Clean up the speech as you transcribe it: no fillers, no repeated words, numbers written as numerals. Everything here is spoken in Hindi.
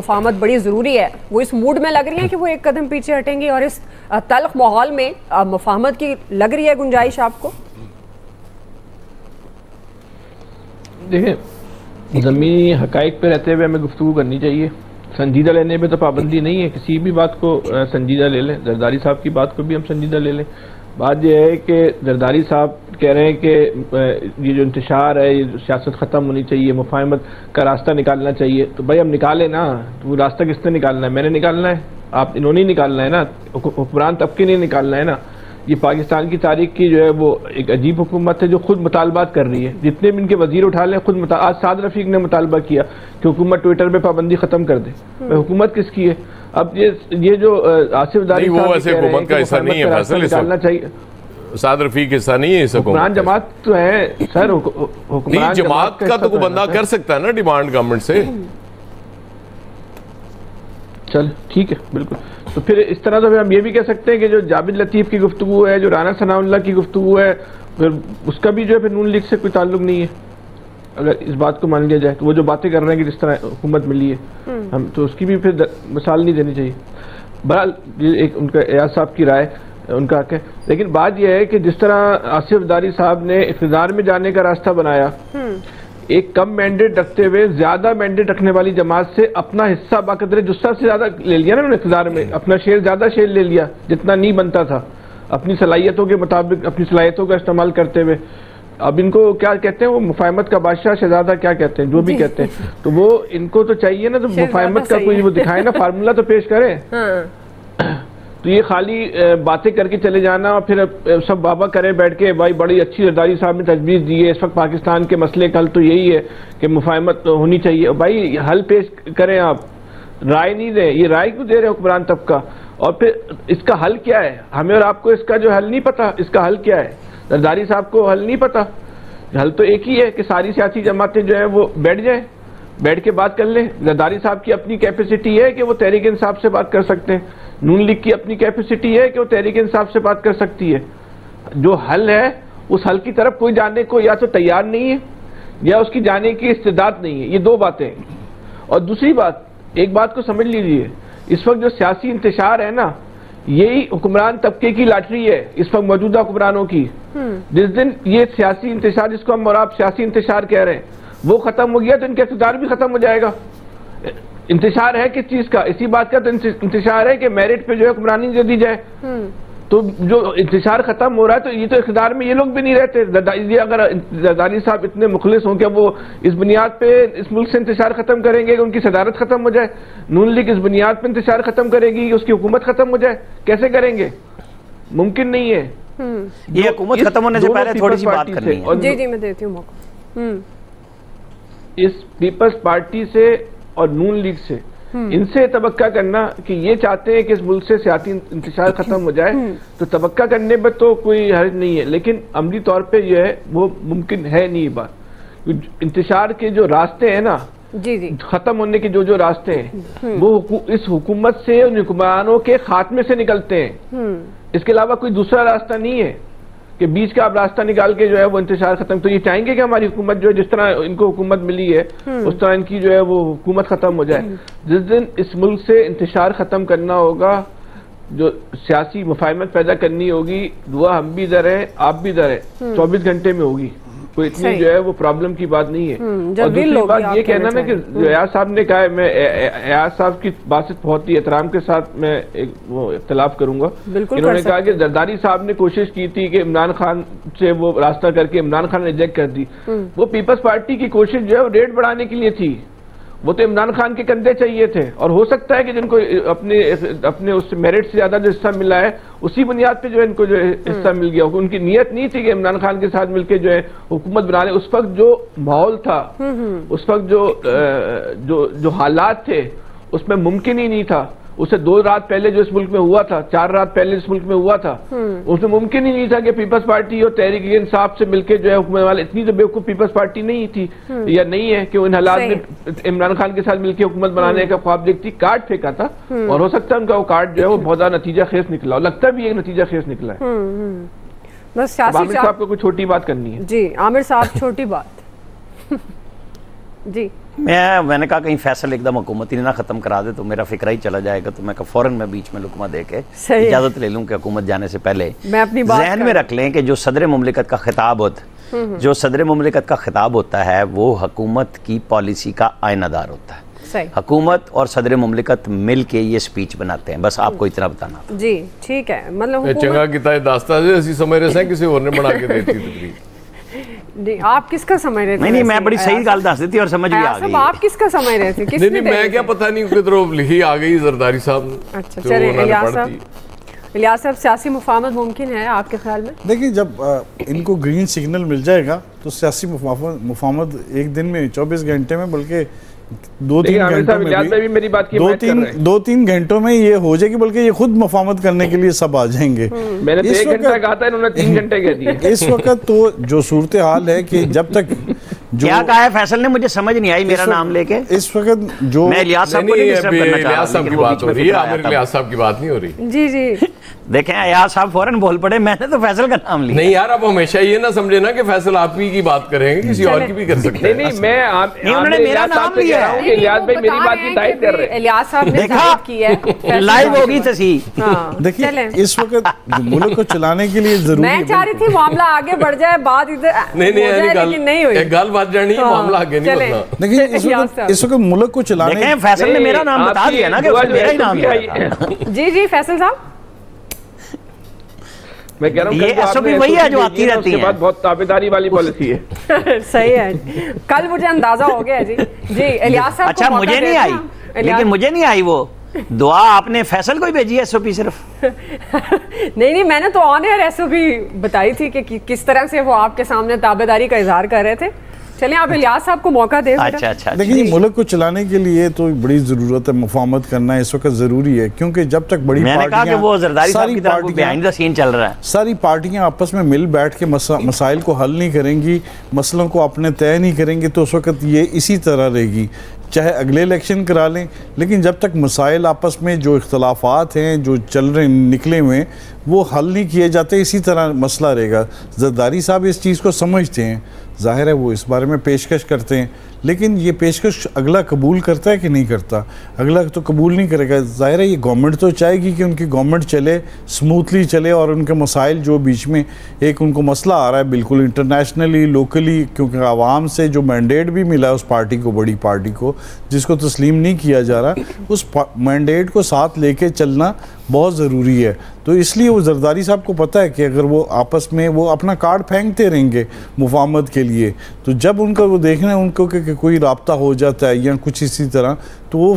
मुफाहमत बड़ी ज़रूरी है, वो इस मूड में लग रही है कि वो एक कदम पीछे हटेंगी और इस तल्ख माहौल में मुफाहमत की लग रही है गुंजाइश आपको? देखें, ज़मीनी हक़ाइक़ पे रहते हुए हमें गुफ्तगू करनी चाहिए। संजीदा लेने पे तो पाबंदी नहीं है, किसी भी बात को संजीदा ले लें। जरदारी साहब की बात को भी हम संजीदा ले लें। बात यह है कि जरदारी साहब कह रहे हैं कि ये जो इंतशार है, ये सियासत ख़त्म होनी चाहिए, मुफाहमत का रास्ता निकालना चाहिए। तो भाई हम निकालें ना, तो वो रास्ता किसने निकालना है? मैंने निकालना है? आप इन्होंने ही निकालना है ना, हुक्मरान तबके ने निकालना है ना। ये पाकिस्तान की तारीख की जो है वो एक अजीब हुकूमत है जो खुद मुतालबात कर रही है। जितने भी इनके वजीर उठा लें खुद आज साद रफीक ने मुतालबा किया कि हुकूमत ट्विटर पे पाबंदी खत्म कर दे। हुकूमत किसकी है? अब ये जो आसिफ दारी वो वैसे हुकूमत का हिस्सा नहीं है, फैसल निकालना चाहिए। साद रफीक हिस्सा नहीं है इस हुक्मरान जमात तो है सर। हुक्मरान जमात का तो कोई बंदा कर सकता है ना डिमांड गवर्नमेंट से। चल ठीक है, बिल्कुल। तो फिर इस तरह तो हम ये भी कह सकते हैं कि जो जाबिद लतीफ़ की गुफ्तगू है, जो राना सनाउल्लाह की गुफ्तगू है, फिर उसका भी जो है फिर नून लीग से कोई ताल्लुक नहीं है। अगर इस बात को मान लिया जाए तो वो जो बातें कर रहे हैं कि जिस तरह हुकूमत मिली है, हम तो उसकी भी फिर मिसाल नहीं देनी चाहिए। बहरहाल एक उनका एयाज साहब की राय, उनका हक है। लेकिन बात यह है कि जिस तरह आसिफ दारी साहब ने इक़्तिदार में जाने का रास्ता बनाया, एक कम मैंडेट रखते हुए ज्यादा मैंडेट रखने वाली जमात से अपना हिस्सा बाकदरे जुस्सा से ज्यादा ले लिया ना उन्होंने इक़्तिदार में, अपना शेयर ज्यादा शेयर ले लिया जितना नहीं बनता था, अपनी सलाहियतों के मुताबिक अपनी सलाहियतों का इस्तेमाल करते हुए। अब इनको क्या कहते हैं, वो मुफाहमत का बादशाह शहजादा क्या कहते हैं, जो भी कहते हैं, तो वो इनको तो चाहिए ना, तो मुफाहमत का कोई वो दिखाए ना, फार्मूला तो पेश करे। तो ये खाली बातें करके चले जाना और फिर सब बाबा करे बैठ के भाई बड़ी अच्छी जरदारी साहब ने तजवीज़ दी है, इस वक्त पाकिस्तान के मसले का हल तो यही है कि मुफाहमत होनी चाहिए। भाई हल पेश करें, आप राय नहीं दें। ये राय क्यों दे रहे हुक्मरान तबका? और फिर इसका हल क्या है? हमें और आपको इसका जो हल नहीं पता, इसका हल क्या है? जरदारी साहब को हल नहीं पता। हल तो एक ही है कि सारी सियासी जमातें जो है वो बैठ जाए, बैठ के बात कर लें। जरदारी साहब की अपनी कैपेसिटी है कि वो तहरीक इंसाफ से बात कर सकते हैं, नून लीग की अपनी कैपेसिटी है कि वो तहरीक इंसाफ से बात कर सकती है। जो हल है उस हल की तरफ कोई जाने को या तो तैयार नहीं है या उसकी जाने की इस्तेदाद नहीं है। ये दो बातें। और दूसरी बात, एक बात को समझ लीजिए, इस वक्त जो सियासी इंतशार है ना, यही हुक्मरान तबके की लॉटरी है इस वक्त मौजूदा हुक्मरानों की। जिस दिन ये सियासी इंतशार, जिसको हम और आप सियासी इंतशार कह रहे हैं, वो खत्म हो गया तो इनका इक़्तिदार भी खत्म हो जाएगा। इंतशार है किस चीज का? इसी बात का तो इंतशार है कि मेरिट पे जो है हुक्मरानी दे दी जाए। तो जो इंतशार खत्म हो रहा है तो ये तो इक़्तिदार में ये लोग भी नहीं रहते। ये अगर जरदारी साहब इतने मुखलिस हों कि वो इस बुनियाद पे इस मुल्क से इंतशार खत्म करेंगे कि उनकी सदारत खत्म हो जाए, नून लीग इस बुनियाद पे इंतशार खत्म करेगी कि उसकी हुकूमत खत्म हो जाए, कैसे करेंगे? मुमकिन नहीं है। ये हुकूमत खत्म होने से पहले थोड़ी सी बात करनी है। जी जी, मैं देती हूँ मौका। इस पीपल्स पार्टी से और नून लीग से, इनसे तवक्का करना कि ये चाहते हैं कि इस मुल्क से सियासी इंतशार खत्म हो जाए, तो तवक्का करने में तो कोई हर्ज नहीं है, लेकिन अमली तौर पे जो है वो मुमकिन है नहीं। बात इंतशार के जो रास्ते हैं ना, जी जी, खत्म होने के जो रास्ते हैं वो इस हुकूमत से, उन हुक्मरानों के खात्मे से निकलते हैं। इसके अलावा कोई दूसरा रास्ता नहीं है कि बीच का आप रास्ता निकाल के जो है वो इंतशार खत्म। तो ये चाहेंगे कि हमारी हुकूमत जो है, जिस तरह इनको हुकूमत मिली है उस तरह इनकी जो है वो हुकूमत खत्म हो जाए। जिस दिन इस मुल्क से इंतशार खत्म करना होगा, जो सियासी मुफाहमत पैदा करनी होगी, दुआ हम भी इधर है, आप भी इधर है, 24 घंटे में होगी। कोई इतनी जो है वो प्रॉब्लम की बात नहीं है। और दूसरी बात ये कहना ना कि एयाज साहब ने कहा है, मैं एयाज साहब की बात से बहुत ही एहतराम के साथ मैं वो इख्तलाफ करूंगा। इन्होंने कहा कि जरदारी साहब ने कोशिश की थी कि इमरान खान से वो रास्ता करके इमरान खान ने रिजेक्ट कर दी। वो पीपल्स पार्टी की कोशिश जो है वो रेट बढ़ाने के लिए थी, वो तो इमरान खान के कंधे चाहिए थे। और हो सकता है कि जिनको अपने उस मेरिट से ज्यादा जो हिस्सा मिला है उसी बुनियाद पे जो है इनको जो हिस्सा मिल गया। उनकी नीयत नहीं थी कि इमरान खान के साथ मिलकर जो है हुकूमत बना ले। उस वक्त जो माहौल था, उस वक्त जो हालात थे, उसमें मुमकिन ही नहीं था। उससे 2 रात पहले जो इस मुल्क में हुआ था, 4 रात पहले इस मुल्क में हुआ था, उसमें मुमकिन ही नहीं था कि पीपल्स पार्टी और तहरीक इंसाफ से मिलकर जो है हुकूमत वाले, इतनी तो बेवकूफ पीपल्स पार्टी नहीं थी या नहीं है कि उन हालात में इमरान खान के साथ मिलकर हुकूमत बनाने का ख्वाब देखती। कार्ड फेंका था और हो सकता है उनका वो कार्ड जो है वो बहुत ज्यादा नतीजा खेज निकला, लगता भी एक नतीजा खेज निकला है। बस आमिर साहब को कोई छोटी बात करनी है। जी आमिर साहब, छोटी बात। जी मैंने कहा कहीं फैसल एकदम हुकूमत ही ना खत्म करा दे तो मेरा फिक्र ही चला जाएगा, तो मैं फौरन मैं बीच में लुकमा दे के इजाजत ले लूं कि हुकूमत जाने से पहले मैं अपनी बात ज़हन में रख लें कि जो सदर मुमलिकत का खिताब होता है वो हुकूमत की पॉलिसी का आयनादार होता है। हुकूमत और सदर मुमलिकत मिल के ये स्पीच बनाते हैं, बस आपको इतना बताना जी। ठीक है, मतलब चंगा किता दास्ता ऐसी समझ रहे हैं किसी और ने बना के देती तकरीर। नहीं, आप किसका समझ रहे थे? नहीं, मैं बड़ी सही गल दस देती और समझ भी आ गई। आप किसका समझ रहे थे? नहीं, मैं क्या पता नहीं किधरों लिखी आ गई जरदारी साहब। अच्छा, चलिए इलियास साहब, सियासी मुफाहमत मुमकिन है आपके ख्याल में? देखिए, जब इनको ग्रीन सिग्नल मिल जाएगा तो सियासी मुफाहमत एक दिन में 24 घंटे में, बल्कि 2-3 घंटों में भी मेरी बात की 2-3 घंटों में ये हो जाएगी, बल्कि ये खुद मुफाहमत करने के लिए सब आ जाएंगे। मैंने तो 1 घंटा कहा था, इन्होंने 3 घंटे कह दिए। इस वक्त तो जो सूरत हाल है कि जब तक जो क्या कहा है फैसल ने, मुझे समझ नहीं आई मेरा नाम लेके। इस वक्त जो मैं इलियास साहब को नहीं डिस्टर्ब करना चाह रहा, साहब की बात हो रही है, आमिर इलियास साहब की बात नहीं हो रही। जी जी, देखें इलियास साहब फौरन बोल पड़े, मैंने तो फैसल का नाम लिया। नहीं यार, आप हमेशा ये ना समझे ना कि फैसल आप ही की बात करेंगे, किसी और की भी कर सकते हैं। नहीं, मैं उन्होंने मेरा नाम लिया है। इलियास भाई मेरी बात की तारीफ कर रहे हैं। इलियास साहब ने तारीफ की है, लाइव होगी तसी। देखिए, इस वक्त मुल्क को चलाने के लिए जरूरी है। मैं चाह रही थी मामला आगे बढ़ जाए, बात इधर नहीं हुई, एक गल बात जानी, मामला आगे नहीं बढ़ना। देखिए, इस वक्त मुल्क को चलाने, फैसल ने मेरा नाम बता दिया ना कि उसने मेरा ही नाम लिया। जी जी, फैसल साहब, मैं कह रहा हूं ये एसओपी वही है जो आती रहती है। बात बहुत ताबेदारी वाली पॉलिसी है। सही है, कल मुझे अंदाजा हो गया जी। जी इलियास साहब, अच्छा मुझे नहीं आई, लेकिन मुझे नहीं आई वो दुआ, आपने फैसल को ही भेजी है एसओपी सिर्फ। नहीं, मैंने तो ऑन एयर एसओपी बताई थी कि किस तरह से वो आपके सामने ताबेदारी का इजहार कर रहे थे। चलिए, आप इलियास साहब को मौका दें। अच्छा, देखिए, मुल्क को चलाने के लिए तो बड़ी जरूरत है, मुफाहमत करना इस वक्त जरूरी है, क्योंकि जब तक बड़ी पार्टियां, वो जरदारी साहब की तरफ बिहाइंड द सीन चल रहा है, सारी पार्टियां आपस में मिल बैठ के मसाइल को हल नहीं करेंगी, मसलों को अपने तय नहीं करेंगी, तो उस वक्त ये इसी तरह रहेगी। चाहे अगले इलेक्शन करा लें, लेकिन जब तक मसाइल आपस में जो इख्तलाफात हैं जो चल रहे निकले हुए वो हल नहीं किए जाते, इसी तरह मसला रहेगा। जरदारी साहब इस चीज़ को समझते हैं, जाहिर है वो इस बारे में पेशकश करते हैं, लेकिन ये पेशकश अगला कबूल करता है कि नहीं करता? अगला तो कबूल नहीं करेगा। जाहिर है ये गवर्नमेंट तो चाहेगी कि उनकी गवर्नमेंट चले, स्मूथली चले, और उनके मसाइल जो बीच में एक उनको मसला आ रहा है बिल्कुल इंटरनेशनली, लोकली, क्योंकि आवाम से जो मैंडेट भी मिला है उस पार्टी को, बड़ी पार्टी को, जिसको तस्लीम नहीं किया जा रहा, उस मैंडेट को साथ लेके चलना बहुत ज़रूरी है। तो इसलिए वो जरदारी साहब को पता है कि अगर वो आपस में वो अपना कार्ड फेंकते रहेंगे मुफाहमत के लिए, तो जब उनका वो देखना है उनको कि कोई राब्ता हो जाता है या कुछ इसी तरह, तो वो